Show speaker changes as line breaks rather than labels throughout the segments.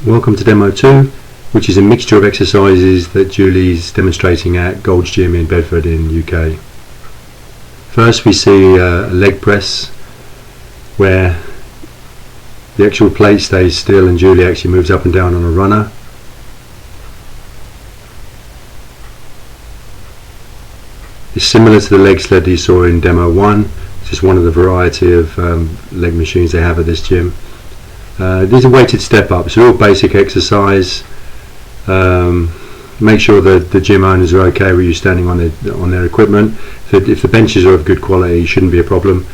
Welcome to Demo 2, which is a mixture of exercises that Julie's demonstrating at Gold's Gym in Bedford in UK. First we see a leg press where the actual plate stays still and Julie actually moves up and down on a runner. It's similar to the leg sled that you saw in Demo 1, it's just one of the variety of leg machines they have at this gym. These are weighted step-ups, they're all basic exercise. Make sure that the gym owners are okay with you standing on their equipment. If the benches are of good quality, it shouldn't be a problem.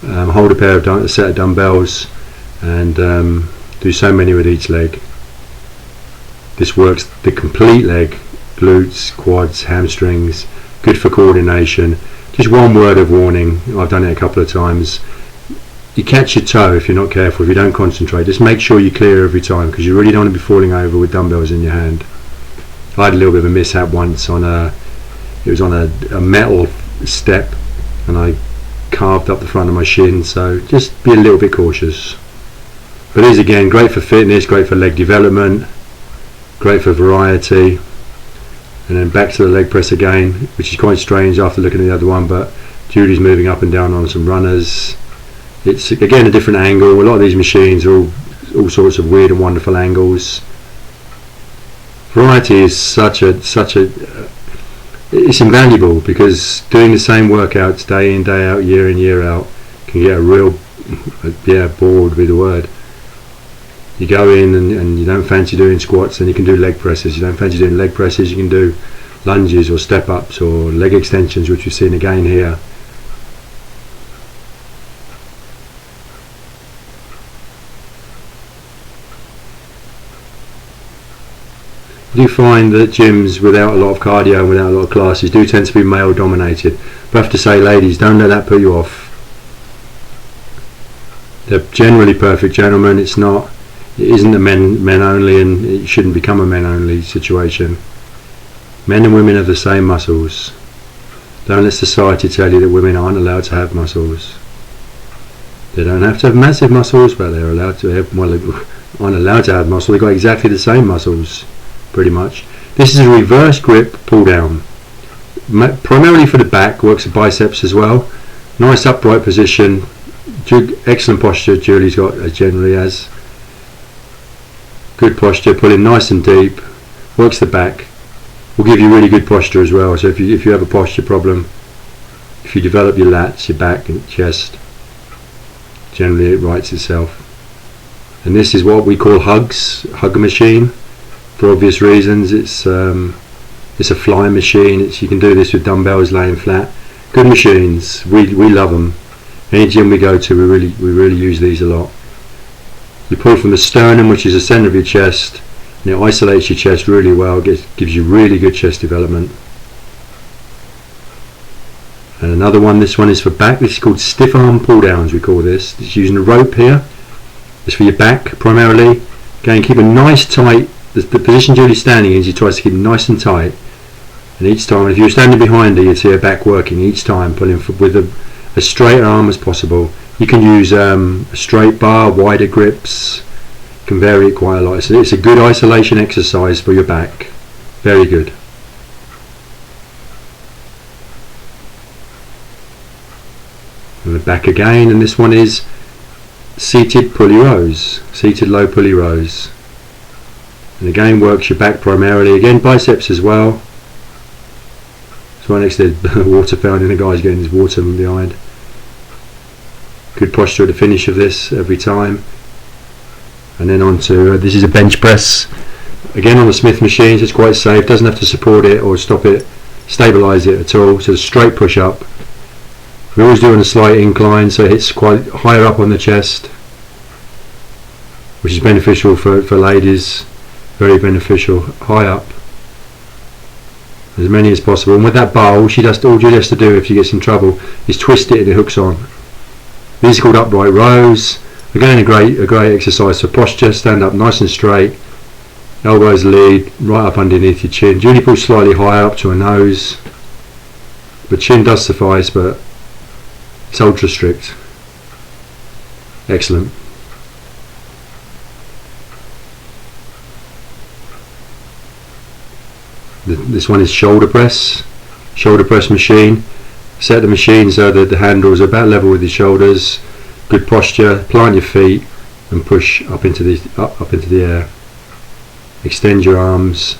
Hold a set of dumbbells and do so many with each leg. This works the complete leg, glutes, quads, hamstrings, good for coordination. Just one word of warning, I've done it a couple of times. You catch your toe if you're not careful, if you don't concentrate. Just make sure you clear every time, because you really don't want to be falling over with dumbbells in your hand. I had a little bit of a mishap once on a metal step, and I carved up the front of my shin, so just be a little bit cautious. But these again, great for fitness, great for leg development, great for variety. And then back to the leg press again, which is quite strange after looking at the other one, but Julie's moving up and down on some runners. It's again a different angle. A lot of these machines are all sorts of weird and wonderful angles. Variety is it's invaluable, because doing the same workouts day in, day out, year in, year out can get bored with the word. You go in and you don't fancy doing squats, then you can do leg presses. You don't fancy doing leg presses, you can do lunges or step ups or leg extensions, which we've seen again here. I do find that gyms without a lot of cardio and without a lot of classes do tend to be male dominated. But I have to say, ladies, don't let that put you off. They're generally perfect gentlemen. It isn't a men only, and it shouldn't become a men only situation. Men and women have the same muscles. Don't let society tell you that women aren't allowed to have muscles. They don't have to have massive muscles, but they're allowed to have, aren't allowed to have muscle. They've got exactly the same muscles, pretty much. This is a reverse grip pull down, primarily for the back, works the biceps as well. Nice upright position, excellent posture Julie's got, as generally has. Good posture, pulling nice and deep, works the back, will give you really good posture as well. So if you have a posture problem, if you develop your lats, your back and chest, generally it rights itself. And this is what we call hug machine, for obvious reasons. It's a fly machine. You can do this with dumbbells laying flat. Good machines, we love them. Any gym we go to, we really use these a lot. You pull from the sternum, which is the centre of your chest, and it isolates your chest really well. Gives you really good chest development. And another one, this one is for back. This is called stiff arm pull downs, we call this. It's using a rope here. It's for your back primarily. Again, keep a nice tight, the position Julie's standing in, she tries to keep nice and tight. And each time, if you're standing behind her, you'd see her back working each time, pulling with as straight arm as possible. You can use a straight bar, wider grips. You can vary it quite a lot. So it's a good isolation exercise for your back. Very good. And the back again, and this one is seated pulley rows, seated low pulley rows. And again works your back primarily. Again biceps as well. So right next to the water fountain, the guy's getting his water from behind. Good posture at the finish of this every time. And then on to, this is a bench press. Again on the Smith machines, it's quite safe, doesn't have to support it or stop it, stabilise it at all. So a straight push up. We always do on a slight incline, so it hits quite higher up on the chest, which is beneficial for ladies, very beneficial, high up. As many as possible. And with that bar, all Julie has to do if she gets in trouble is twist it and it hooks on. These are called upright rows. Again, a great exercise for posture. Stand up nice and straight. Elbows lead right up underneath your chin. Julie pulls slightly higher up to her nose, but chin does suffice, but it's ultra strict. Excellent. This one is shoulder press machine. Set the machine so that the handles are about level with your shoulders. Good posture. Plant your feet and push up into the air. Extend your arms.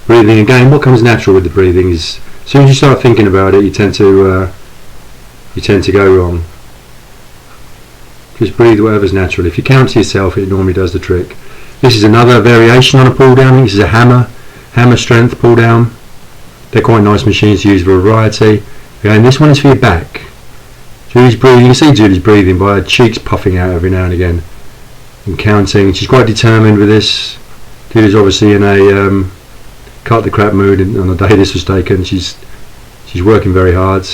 Breathing again. What comes natural with the breathing is, as soon as you start thinking about it, you tend to go wrong. Just breathe whatever's natural. If you count to yourself, it normally does the trick. This is another variation on a pull down. This is a hammer strength pull down. They're quite nice machines to use for a variety. Again, this one is for your back. Julie's breathing. You can see Julie's breathing by her cheeks puffing out every now and again. And counting. She's quite determined with this. Julie's obviously in a cut the crap mood on the day this was taken. She's working very hard.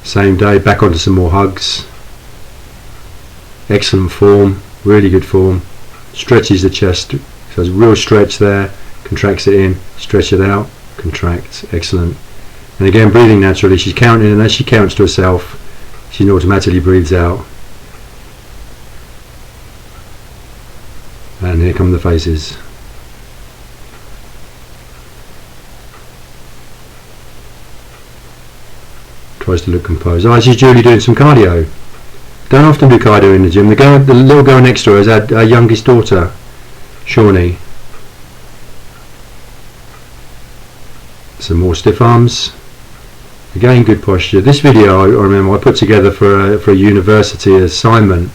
Same day, back onto some more hugs. Excellent form, really good form. Stretches the chest, so there's a real stretch there. Contracts it in, stretch it out, contract. Excellent. And again, breathing naturally. She's counting, and as she counts to herself, she automatically breathes out. And here come the faces. Tries to look composed. Oh, this is Julie doing some cardio. Don't often do cardio in the gym. The little girl next to her is our youngest daughter, Shawnee. Some more stiff arms. Again, good posture. This video, I remember, I put together for a university assignment.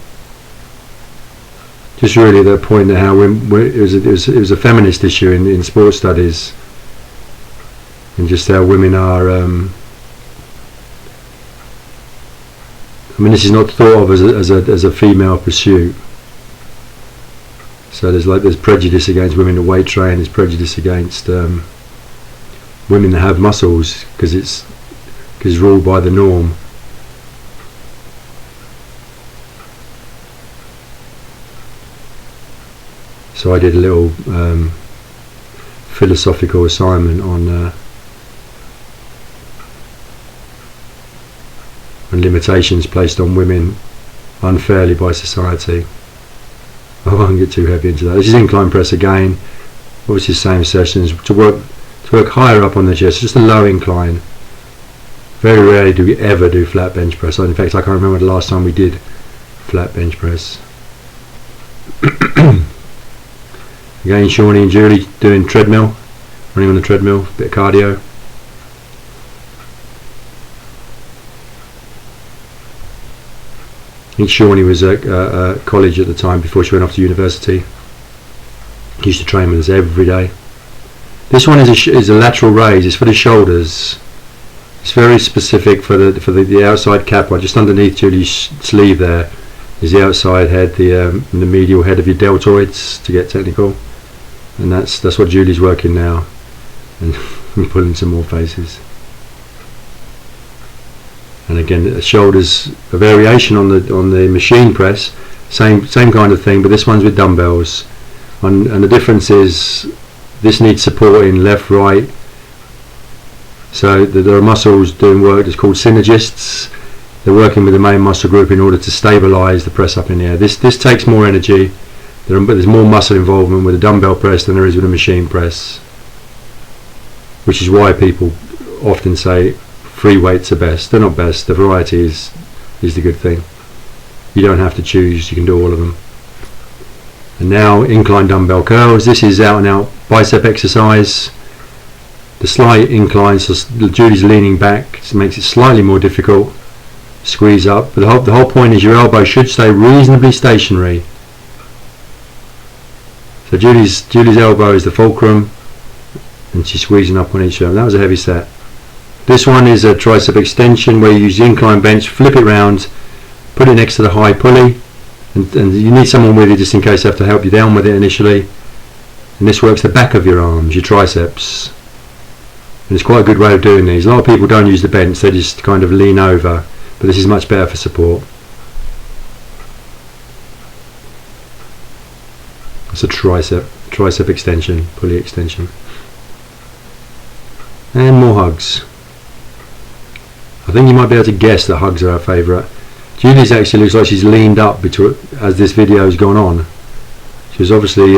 Just really the point at how it was a feminist issue in sports studies, and just how women are. I mean, this is not thought of as a female pursuit. So there's prejudice against women that weight train. There's prejudice against women that have muscles because it's ruled by the norm. So I did a little philosophical assignment on limitations placed on women unfairly by society. I won't get too heavy into that. This is incline press again. Obviously same sessions to work higher up on the chest, just a low incline. Very rarely do we ever do flat bench press. In fact, I can't remember the last time we did flat bench press. Again, Shawnee and Julie doing treadmill, running on the treadmill, bit of cardio. I think Shawnee was at college at the time before she went off to university. She used to train with us every day. This one is a lateral raise. It's for the shoulders. It's very specific for the outside cappa. Just underneath Julie's sleeve there is the outside head, the medial head of your deltoids, to get technical. And that's what Julie's working now. And we're pulling some more faces. And again, the shoulders, a variation on the machine press, same kind of thing, but this one's with dumbbells. And the difference is this needs support in left, right. So there are muscles doing work that's called synergists. They're working with the main muscle group in order to stabilize the press up in the air. This takes more energy. There's more muscle involvement with a dumbbell press than there is with a machine press, which is why people often say free weights are best. They're not best. The variety is the good thing. You don't have to choose. You can do all of them. And now incline dumbbell curls. This is out and out bicep exercise. The slight incline, so Julie's leaning back, so it makes it slightly more difficult. Squeeze up, but the whole point is your elbow should stay reasonably stationary. So Julie's elbow is the fulcrum, and she's squeezing up on each arm. That was a heavy set. This one is a tricep extension where you use the incline bench, flip it round, put it next to the high pulley, and you need someone with you just in case they have to help you down with it initially. And this works the back of your arms, your triceps. And it's quite a good way of doing these. A lot of people don't use the bench, they just kind of lean over, but this is much better for support. It's a tricep extension, pulley extension. And more hugs. I think you might be able to guess that hugs are our favourite. Julie's actually looks like she's leaned up as this video has gone on. She was obviously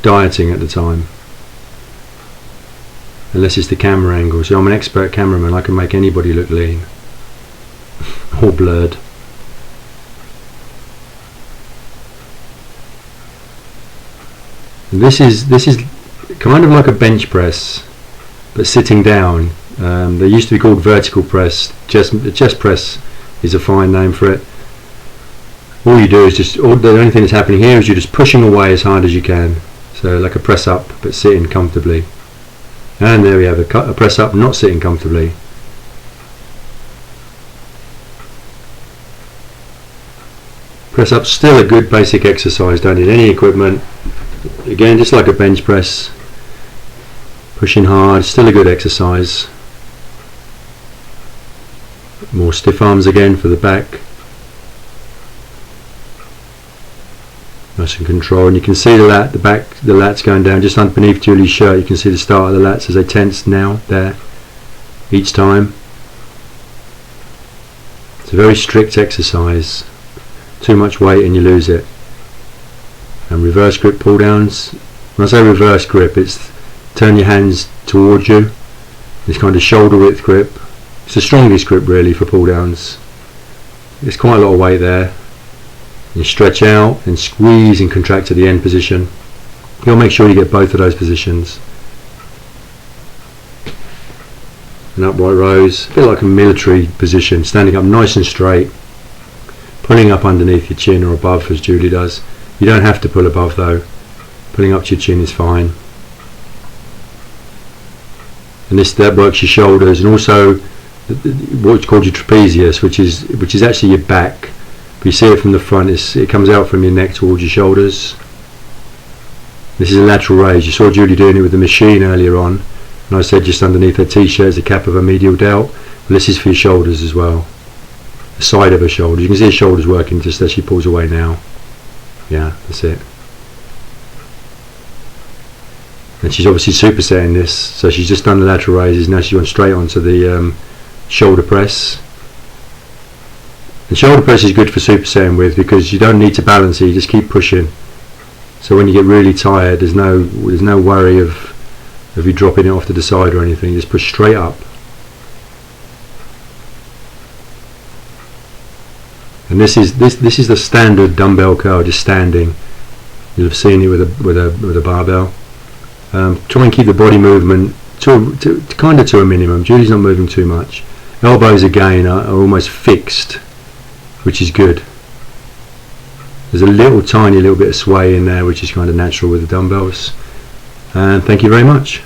dieting at the time. unless it's the camera angle. So I'm an expert cameraman, I can make anybody look lean or blurred. And this is kind of like a bench press, but sitting down. They used to be called vertical press. Chest press is a fine name for it. All you do is the only thing that's happening here is you're just pushing away as hard as you can. So like a press up, but sitting comfortably. And there we have a press up, not sitting comfortably. Press up, still a good basic exercise, don't need any equipment. Again, just like a bench press, pushing hard, still a good exercise. More stiff arms again for the back. Nice and control, and you can see the lats going down just underneath Julie's shirt. You can see the start of the lats as they tense now there each time. It's a very strict exercise. Too much weight and you lose it. And reverse grip pull downs. When I say reverse grip, it's turn your hands towards you. It's kind of shoulder width grip. It's the strongest grip really for pull downs. There's quite a lot of weight there. You stretch out and squeeze and contract to the end position. You'll make sure you get both of those positions. An upright rows, a bit like a military position, standing up nice and straight, pulling up underneath your chin or above as Julie does. You don't have to pull above though. Pulling up to your chin is fine. And that works your shoulders and also what's called your trapezius, which is actually your back. But you see it from the front, it comes out from your neck towards your shoulders. This is a lateral raise. You saw Julie doing it with the machine earlier on, and I said just underneath her t-shirt is the cap of her medial delt. Well, this is for your shoulders as well. The side of her shoulders. You can see her shoulders working just as she pulls away now. Yeah, that's it. And she's obviously supersetting this, so she's just done the lateral raises. Now she's gone straight onto the shoulder press. And shoulder press is good for supersetting with because you don't need to balance it, you just keep pushing. So when you get really tired, there's no worry of you dropping it off to the side or anything. You just push straight up. And this is the standard dumbbell curl, just standing. You'll have seen it with a barbell. Try and keep the body movement kind of to a minimum. Julie's not moving too much. Elbows again are almost fixed, which is good. There's a tiny little bit of sway in there, which is kind of natural with the dumbbells. And thank you very much.